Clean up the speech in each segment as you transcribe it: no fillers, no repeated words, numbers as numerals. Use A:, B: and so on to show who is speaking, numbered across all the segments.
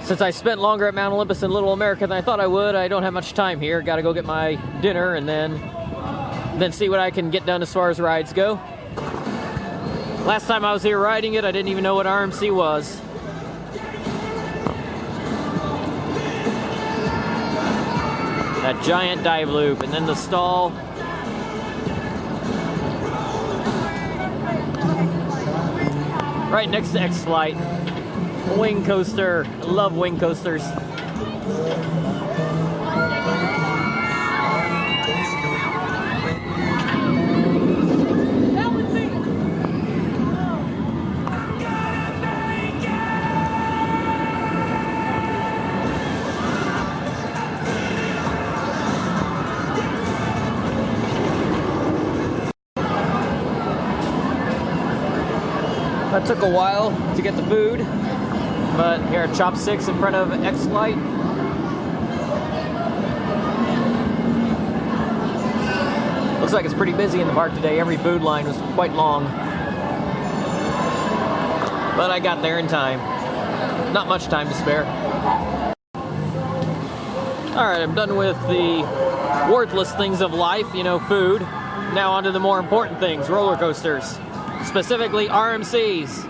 A: Since I spent longer at Mount Olympus in Little America than I thought I would, I don't have much time here. Got to go get my dinner and then see what I can get done as far as rides go. Last time I was here riding it, I didn't even know what RMC was. That giant dive loop, and then the stall. Right next to X-Flight. Wing coaster. I love wing coasters. That took a while to get the food, but here at Chopsticks in front of X-Flight. Looks like it's pretty busy in the park today. Every food line was quite long, but I got there in time. Not much time to spare. Alright, I'm done with the worthless things of life, you know, food. Now on to the more important things, roller coasters. Specifically RMCs.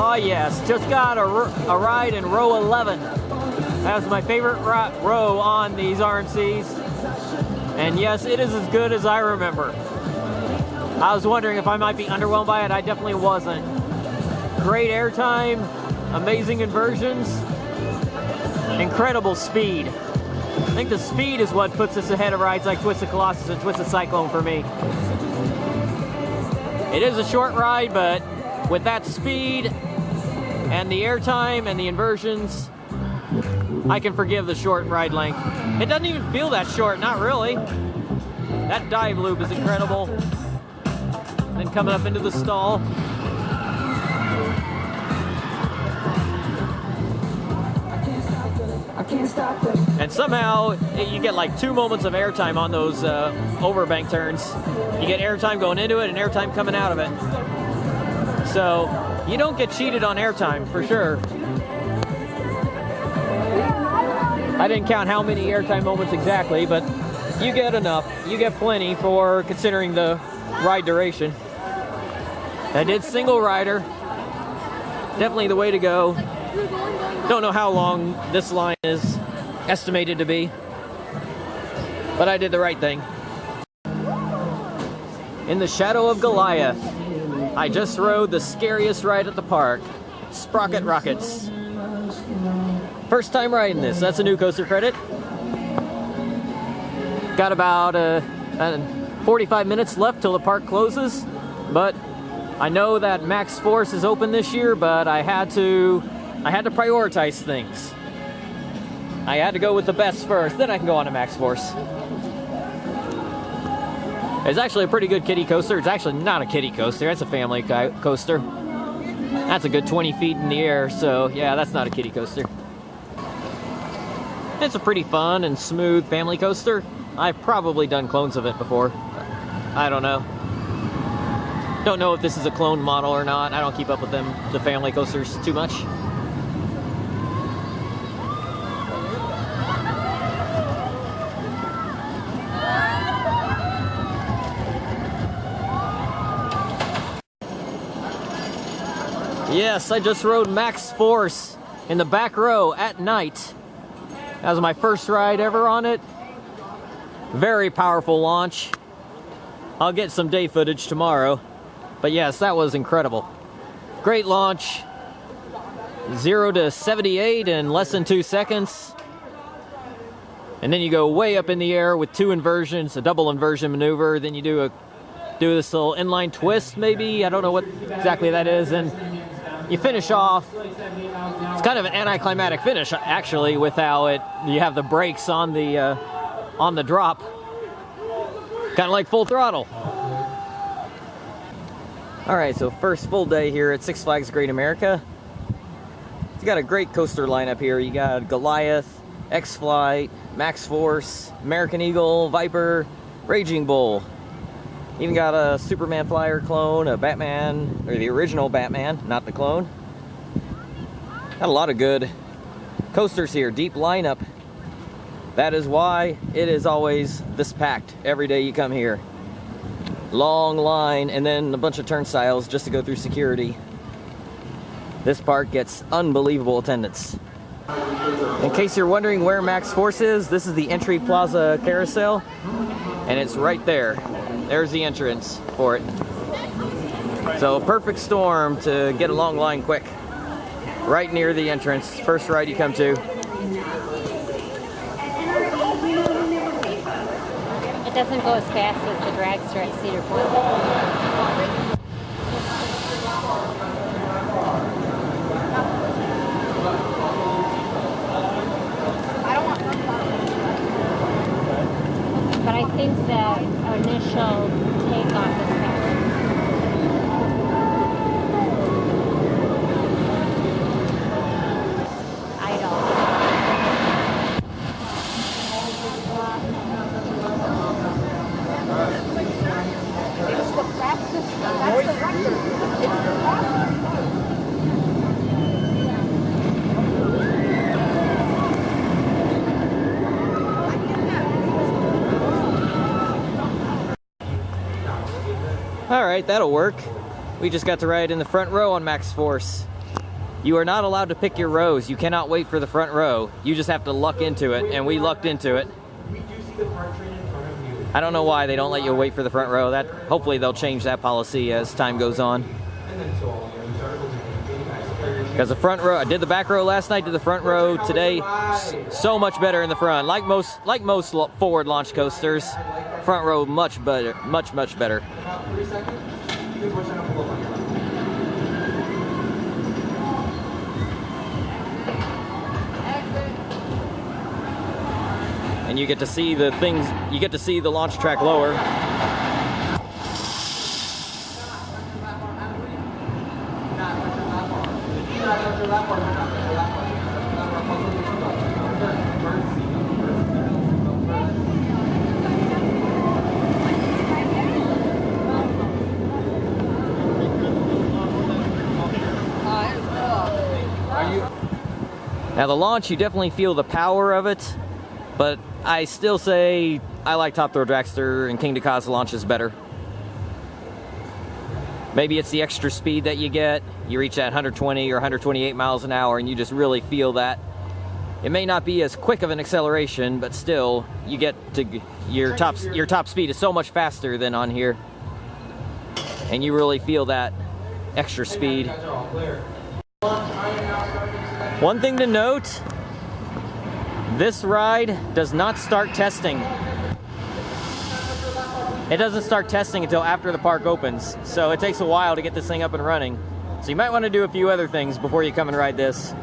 A: Oh yes, just got a ride in row 11. That was my favorite row on these RMCs. And yes, it is as good as I remember. I was wondering if I might be underwhelmed by it. I definitely wasn't. Great airtime, amazing inversions, incredible speed. I think the speed is what puts us ahead of rides like Twisted Colossus and Twisted Cyclone for me. It is a short ride, but with that speed and the airtime and the inversions, I can forgive the short ride length. It doesn't even feel that short, not really. That dive loop is incredible. Then coming up into the stall. And somehow you get like 2 moments of airtime on those overbank turns. You get airtime going into it and airtime coming out of it. So you don't get cheated on airtime for sure. I didn't count how many airtime moments exactly, but you get enough. You get plenty for considering the ride duration. I did single rider. Definitely the way to go. Don't know how long this line is estimated to be, but I did the right thing. In the shadow of Goliath, I just rode the scariest ride at the park, Sprocket Rockets. First time riding this, that's a new coaster credit. Got about 45 minutes left till the park closes, but I know that Maxx Force is open this year, but I had to prioritize things. I had to go with the best first, then I can go on to Maxx Force. It's actually a pretty good kiddie coaster. It's actually not a kiddie coaster, it's a family coaster. That's a good 20 feet in the air, so yeah, that's not a kiddie coaster. It's a pretty fun and smooth family coaster. I've probably done clones of it before. I don't know. Don't know if this is a clone model or not. I don't keep up with them, the family coasters, too much. Yes, I just rode Maxx Force in the back row at night. That was my first ride ever on it. Very powerful launch. I'll get some day footage tomorrow. But yes, that was incredible. Great launch. 0 to 78 in less than 2 seconds. And then you go way up in the air with 2 inversions, a double inversion maneuver. Then you do this little inline twist, maybe. I don't know what exactly that is. And you finish off. It's kind of an anticlimactic finish, actually, with how you have the brakes on the drop, kind of like full throttle. All right, so first full day here at Six Flags Great America. You got a great coaster lineup here. You got Goliath, X-Flight, Maxx Force, American Eagle, Viper, Raging Bull. Even got a Superman Flyer clone, a Batman, or the original Batman, not the clone. Got a lot of good coasters here, deep lineup. That is why it is always this packed every day you come here. Long line, and then a bunch of turnstiles just to go through security. This park gets unbelievable attendance. In case you're wondering where Maxx Force is, this is the entry plaza carousel, and it's right there. There's the entrance for it. So a perfect storm to get a long line quick. Right near the entrance, first ride you come to.
B: It doesn't go as fast as the dragster at Cedar Point. But I think the initial takeoff is faster. Idle.
C: It's the fastest, that's the record. It's the fastest.
A: All right, that'll work. We just got to ride in the front row on Maxx Force. You are not allowed to pick your rows. You cannot wait for the front row. You just have to luck into it, and we lucked into it. I don't know why they don't let you wait for the front row. Hopefully they'll change that policy as time goes on. Because the front row, I did the back row last night, did the front row today. So much better in the front. Like most forward launch coasters, front row much better, much better. And you get to see the things, you get to see the launch track lower. Now the launch, you definitely feel the power of it, but I still say I like Top Thrill Dragster and King Dakota launches better. Maybe it's the extra speed that you get. You reach that 120 or 128 miles an hour and you just really feel that. It may not be as quick of an acceleration, but still, you get to your top speed is so much faster than on here. And you really feel that extra speed. One thing to note, this ride does not start testing. It doesn't start testing until after the park opens, so it takes a while to get this thing up and running. So you might want to do a few other things before you come and ride this.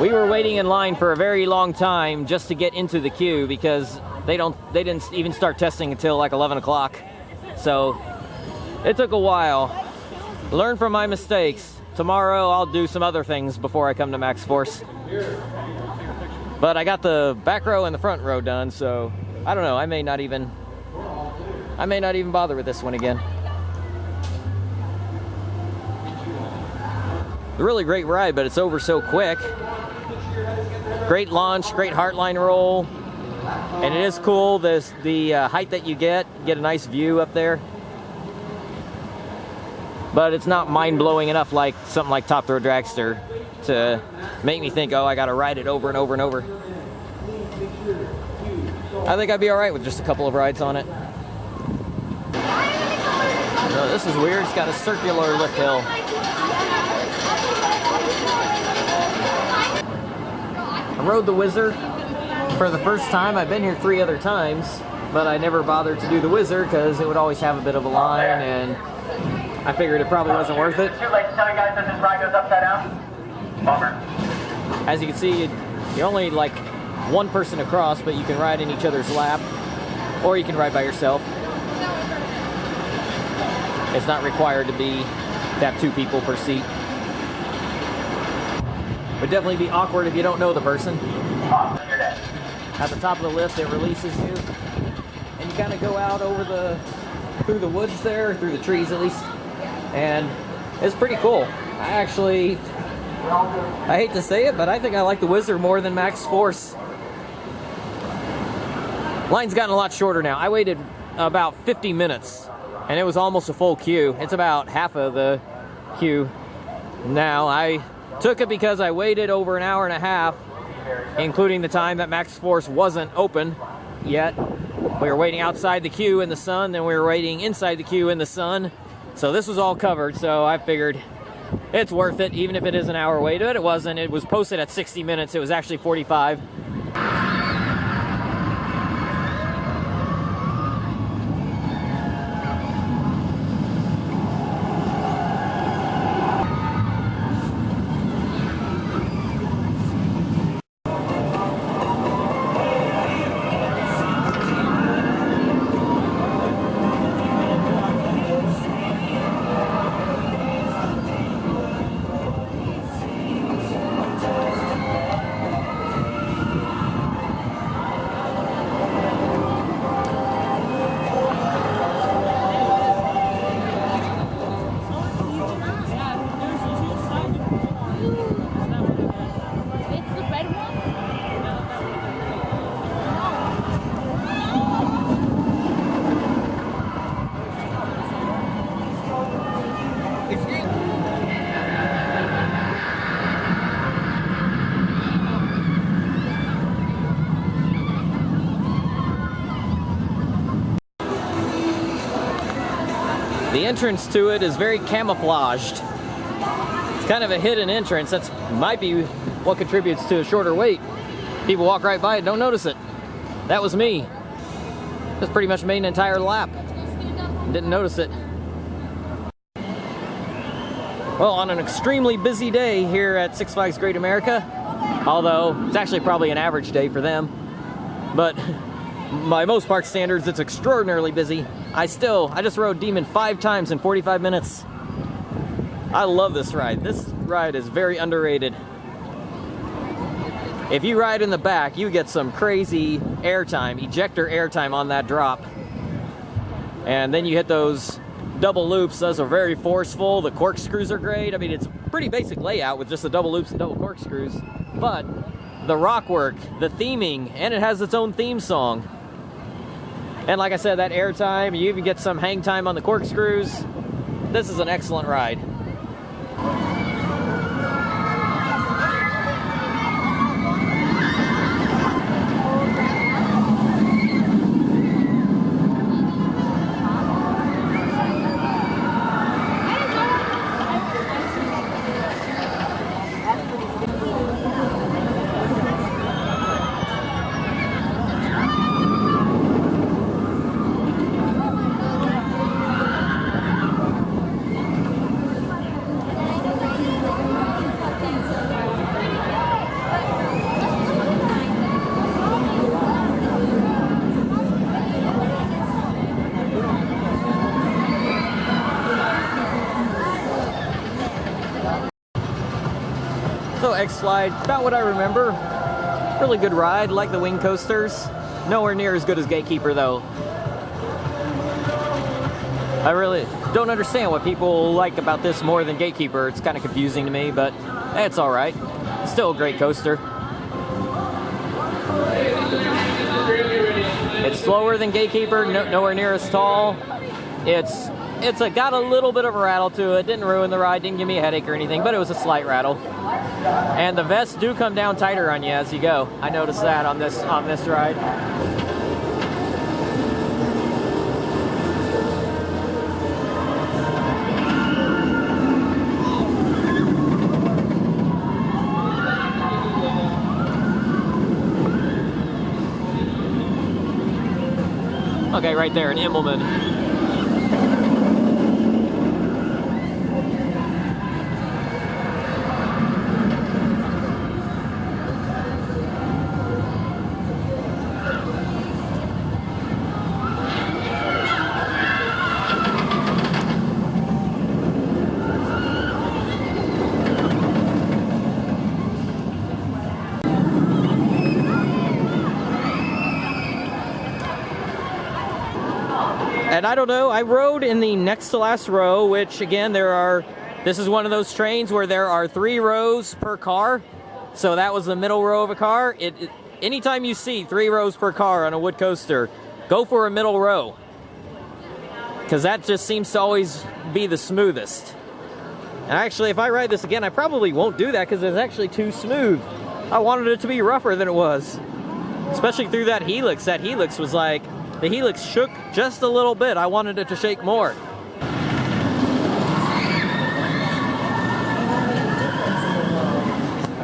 A: We were waiting in line for a very long time just to get into the queue because they didn't even start testing until like 11 o'clock. So it took a while. Learn from my mistakes. Tomorrow I'll do some other things before I come to Maxx Force. But I got the back row and the front row done, so I don't know, I may not even bother with this one again. A really great ride, but it's over so quick. Great launch, great heartline roll, and it is cool. The height that you get a nice view up there. But it's not mind-blowing enough like something like Top Thrill Dragster to make me think, oh, I gotta ride it over and over and over. I think I'd be all right with just a couple of rides on it. Oh, this is weird. It's got a circular lift hill. I rode the Whizzer for the first time. I've been here 3 other times, but I never bothered to do the Whizzer because it would always have a bit of a line, and I figured it probably wasn't worth it.
D: Too late to tell you guys that this ride goes upside down. Bummer.
A: As you can see, you're only like one person across, but you can ride in each other's lap, or you can ride by yourself. It's not required to have 2 people per seat. Would definitely be awkward if you don't know the person.
D: Awesome, you're dead.
A: At the top of the lift, it releases you, and you kind of go out over through the woods there, through the trees at least, and it's pretty cool. I hate to say it, but I think I like the Whizzer more than Maxx Force. Line's gotten a lot shorter now. I waited about 50 minutes, and it was almost a full queue. It's about half of the queue now. I took it because I waited over an hour and a half, including the time that Maxx Force wasn't open yet. We were waiting outside the queue in the sun, then we were waiting inside the queue in the sun. So this was all covered, so I figured it's worth it, even if it is an hour wait. But it wasn't. It was posted at 60 minutes. It was actually 45. The entrance to it is very camouflaged. It's kind of a hidden entrance. That might be what contributes to a shorter wait. People walk right by it, don't notice it. That was me. Just pretty much made an entire lap. Didn't notice it. Well, on an extremely busy day here at Six Flags Great America, although it's actually probably an average day for them, but by most park standards, it's extraordinarily busy. I just rode Demon 5 times in 45 minutes. I love this ride. This ride is very underrated. If you ride in the back, you get some crazy airtime, ejector airtime on that drop. And then you hit those double loops. Those are very forceful. The corkscrews are great. I mean, it's a pretty basic layout with just the double loops and double corkscrews. But the rock work, the theming, and it has its own theme song. And like I said, that airtime, you even get some hang time on the corkscrews. This is an excellent ride. So X-Slide, about what I remember. Really good ride, like the wing coasters. Nowhere near as good as Gatekeeper though. I really don't understand what people like about this more than Gatekeeper. It's kind of confusing to me, but it's alright. Still a great coaster. It's slower than Gatekeeper, nowhere near as tall. It's got a little bit of a rattle to it. Didn't ruin the ride, didn't give me a headache or anything, but it was a slight rattle. And the vests do come down tighter on you as you go. I noticed that on this ride. Okay, right there in Immelman. And I don't know, I rode in the next to last row, which again, this is one of those trains where there are 3 rows per car. So that was the middle row of a car. Anytime you see 3 rows per car on a wood coaster, go for a middle row. Because that just seems to always be the smoothest. And actually, if I ride this again, I probably won't do that because it's actually too smooth. I wanted it to be rougher than it was. Especially through that helix. That helix was like, the helix shook just a little bit. I wanted it to shake more.
E: I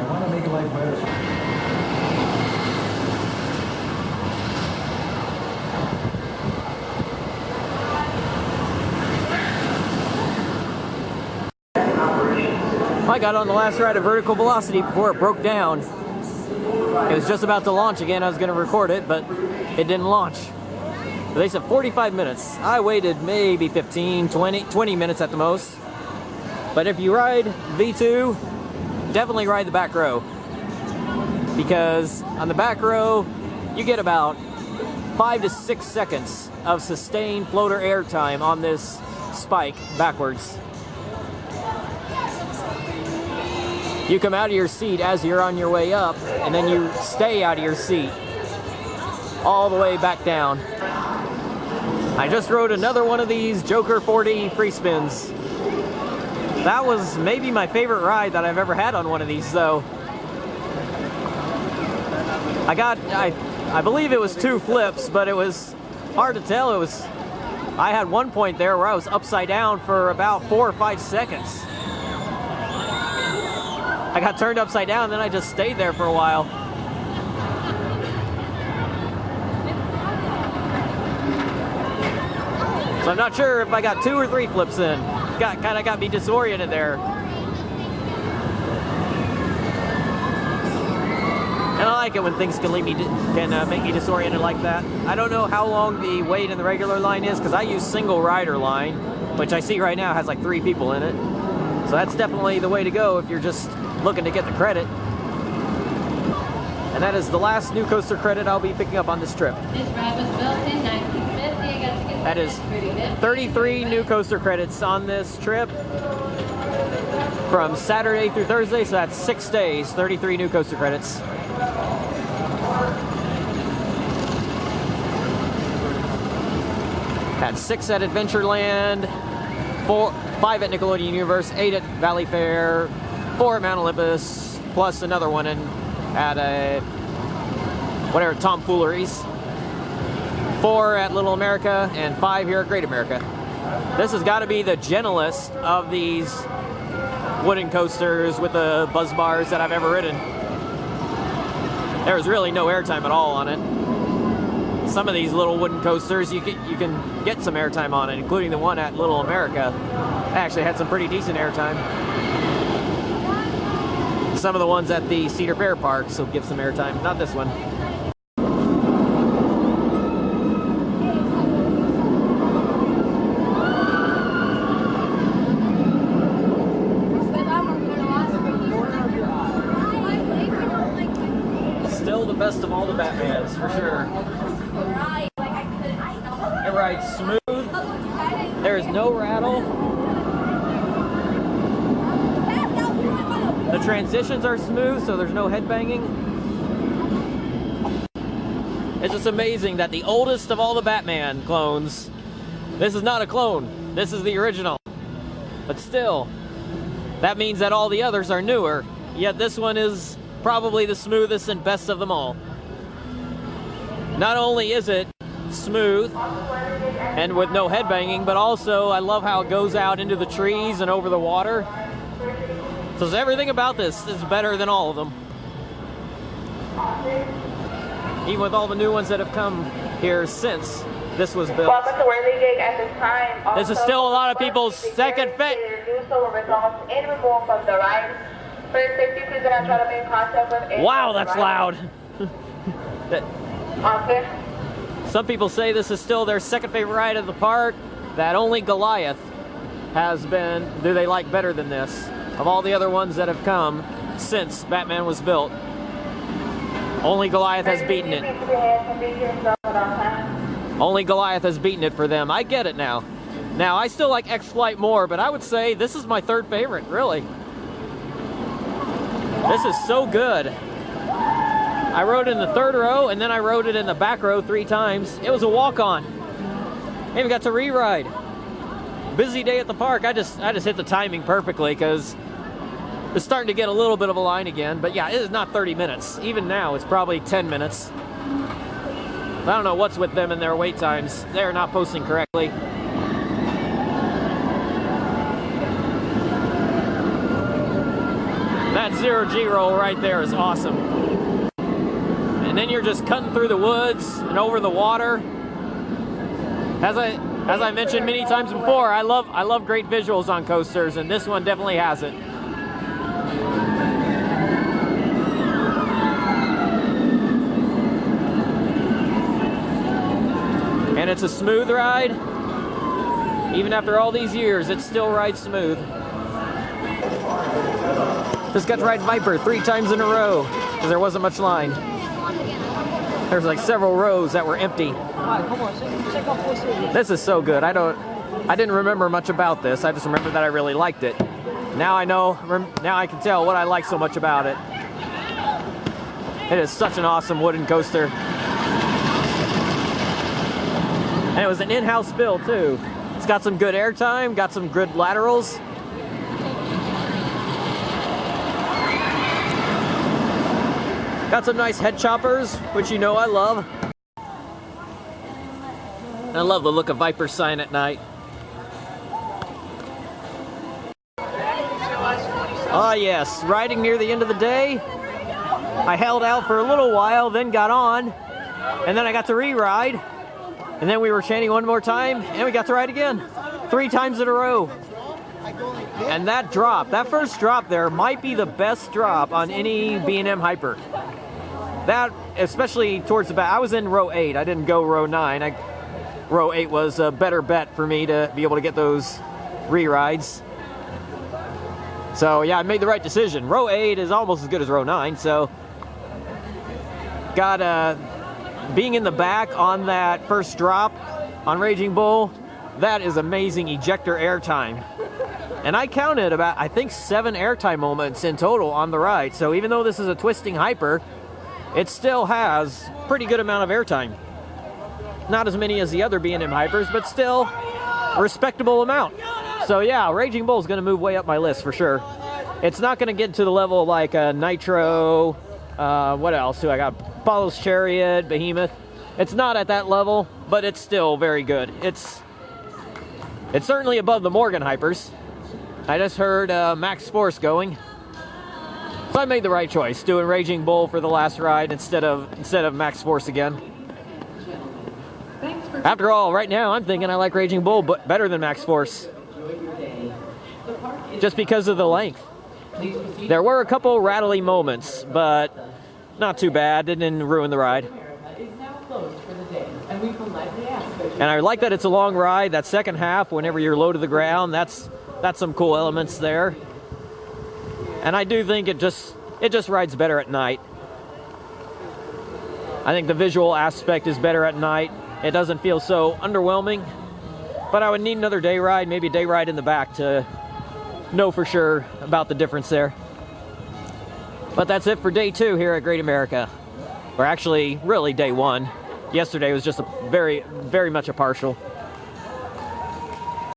E: want to make life better.
A: I got on the last ride of Vertical Velocity before it broke down. It was just about to launch again. I was going to record it, but it didn't launch. They said 45 minutes. I waited maybe 15, 20 minutes at the most. But if you ride V2, definitely ride the back row. Because on the back row, you get about 5 to 6 seconds of sustained floater air time on this spike backwards. You come out of your seat as you're on your way up, and then you stay out of your seat all the way back down. I just rode another one of these Joker 4D free spins. That was maybe my favorite ride that I've ever had on one of these, though. I believe it was 2 flips, but it was hard to tell. I had one point there where I was upside down for about 4 or 5 seconds. I got turned upside down, then I just stayed there for a while. So I'm not sure if I got 2 or 3 flips in. Kind of got me disoriented there. And I like it when things can make me disoriented like that. I don't know how long the wait in the regular line is, because I use single rider line, which I see right now has like 3 people in it. So that's definitely the way to go if you're just looking to get the credit. And that is the last new coaster credit I'll be picking up on this trip.
B: This ride was built in 1950. I got to get
A: That is 33 new coaster credits on this trip from Saturday through Thursday, so that's 6 days, 33 new coaster credits. Had 6 at Adventureland, 5 at Nickelodeon Universe, 8 at Valley Fair, 4 at Mount Olympus, plus another one at Tomfooleries. 4 at Little America, and 5 here at Great America. This has got to be the gentlest of these wooden coasters with the buzz bars that I've ever ridden. There's really no airtime at all on it. Some of these little wooden coasters, you can get some airtime on it, including the one at Little America. Actually had some pretty decent airtime. Some of the ones at the Cedar Fair Park, so give some airtime. Not this one. Still the best of all the Batmans, for sure. It rides smooth. There is no rattle. The transitions are smooth, so there's no headbanging. It's just amazing that the oldest of all the Batman clones, this is not a clone, this is the original. But still, that means that all the others are newer, yet this one is probably the smoothest and best of them all. Not only is it smooth and with no headbanging, but also I love how it goes out into the trees and over the water. So everything about this is better than all of them. Even with all the new ones that have come here since. this was built.
E: Welcome to Weekdays Gig at this time.
A: This is still a lot of people's second fit.
E: Do so when results in removal from the ride. For your safety, please do not try to make contact with any
A: Wow,
E: of the
A: that's
E: riders.
A: loud.
E: Okay.
A: Some people say this is still their second favorite ride of the park, that only Goliath has been, do they like better than this? Of all the other ones that have come since Batman was built, only Goliath has beaten it. Only Goliath has beaten it for them. I get it now. Now, I still like X-Flight more, but I would say this is my third favorite, really. This is so good. I rode in the third row, and then I rode it in the back row 3 times. It was a walk-on. I even got to re-ride. Busy day at the park. I just hit the timing perfectly because it's starting to get a little bit of a line again. But yeah, it is not 30 minutes. Even now, it's probably 10 minutes. I don't know what's with them and their wait times. They're not posting correctly. That 0G roll right there is awesome. And then you're just cutting through the woods and over the water. As I mentioned many times before, I love great visuals on coasters, and this one definitely has it. And it's a smooth ride. Even after all these years, it still rides smooth. Just got to ride Viper 3 times in a row because there wasn't much line. There's like several rows that were empty. This is so good. I didn't remember much about this. I just remember that I really liked it. Now I know, now I can tell what I like so much about it. It is such an awesome wooden coaster. And it was an in-house build too. It's got some good airtime, got some good laterals. Got some nice head choppers, which you know I love. And I love the look of Viper's sign at night. Ah yes, riding near the end of the day. I held out for a little while, then got on, and then I got to re-ride. And then we were chanting one more time, and we got to ride again. 3 times in a row. And that drop, that first drop there might be the best drop on any B&M Hyper. That, especially towards the back, I was in row 8, I didn't go row 9. Row 8 was a better bet for me to be able to get those re-rides. So yeah, I made the right decision. Row 8 is almost as good as row 9, so got being in the back on that first drop on Raging Bull, that is amazing ejector airtime. And I counted about, I think, 7 airtime moments in total on the ride. So even though this is a twisting Hyper, it still has pretty good amount of airtime. Not as many as the other B&M Hypers, but still a respectable amount. So yeah, Raging Bull is going to move way up my list for sure. It's not going to get to the level like Nitro, what else do I got? Apollo's Chariot, Behemoth. It's not at that level, but it's still very good. It's certainly above the Morgan Hypers. I just heard Max Force going. So I made the right choice, doing Raging Bull for the last ride instead of Max Force again. After all, right now I'm thinking I like Raging Bull but better than Max Force. Just because of the length. There were a couple rattly moments, but not too bad. Didn't ruin the ride. And I like that it's a long ride. That second half, whenever you're low to the ground, that's some cool elements there. And I do think it just rides better at night. I think the visual aspect is better at night. It doesn't feel so underwhelming. But I would need another day ride, maybe a day ride in the back to know for sure about the difference there. But that's it for day 2 here at Great America. Or actually, really day 1. Yesterday was just very, very much a partial.